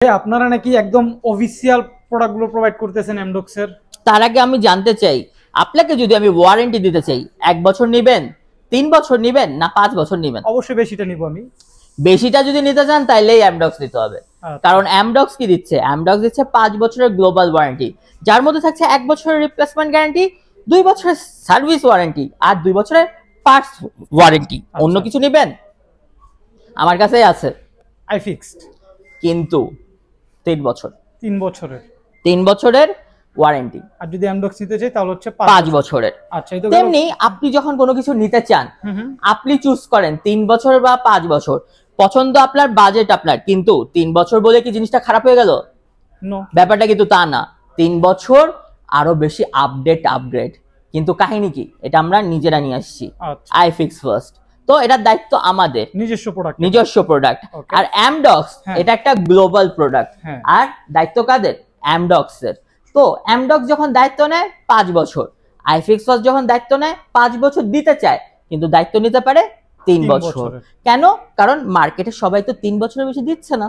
আপনারা নাকি একদম অফিসিয়াল প্রোডাক্টগুলো প্রোভাইড করতেছেন এমডক্স এর। তার আগে আমি জানতে চাই, আপনাকে যদি আমি ওয়ারেন্টি দিতে চাই, 1 বছর নেবেন, 3 বছর নেবেন, না 5 বছর নেবেন? অবশ্যই বেশিটা নিব আমি। বেশিটা যদি নিতে চান তাইলেই এমডক্স নিতে হবে। কারণ এমডক্স কি দিচ্ছে? এমডক্স দিচ্ছে 5 বছরের গ্লোবাল ওয়ারেন্টি, যার মধ্যে থাকছে 1 বছরের রিপ্লেসমেন্ট গ্যারান্টি, 2 বছরের সার্ভিস ওয়ারেন্টি, আর 2 বছরের পার্টস ওয়ারেন্টি। অন্য কিছু নেবেন? আমার কাছেই আছে আই ফিক্সড, কিন্তু 3 বছর, 3 বছরের 3 বছরের ওয়ারেন্টি। আর যদি এমডক্স নিতে চাই তাহলে হচ্ছে 5 বছরের। আচ্ছা, এই তো তেমনি আপনি যখন কোনো কিছু নিতে চান, আপনি চুজ করেন 3 বছর বা 5 বছর, পছন্দ আপনার, বাজেট আপনার, কিন্তু 3 বছর বলে কি জিনিসটা খারাপ হয়ে গেল? নো, ব্যাপারটা কিন্তু তা না। 3 বছর আরো বেশি আপগ্রেড, কিন্তু কাহিনী কি, এটা আমরা নিজেরা নিয়ে আসছি। আই ফিক্স ফার্স্ট, তো এটার দায়িত্ব আমাদের, নিজস্ব প্রোডাক্ট। আর এমডক্স এটা একটা গ্লোবাল প্রোডাক্ট, আর দায়িত্ব কাদের? এমডক্স এর। তো এমডক্স যখন দায়িত্ব নেয় 5 বছর, আই ফিক্স ফার্স্ট যখন দায়িত্ব নেয় 5 বছর দিতে চায়, কিন্তু দায়িত্ব নিতে পারে 3 বছর। কেন? কারণ মার্কেটে সবাই তো 3 বছরের বেশি দিচ্ছে না।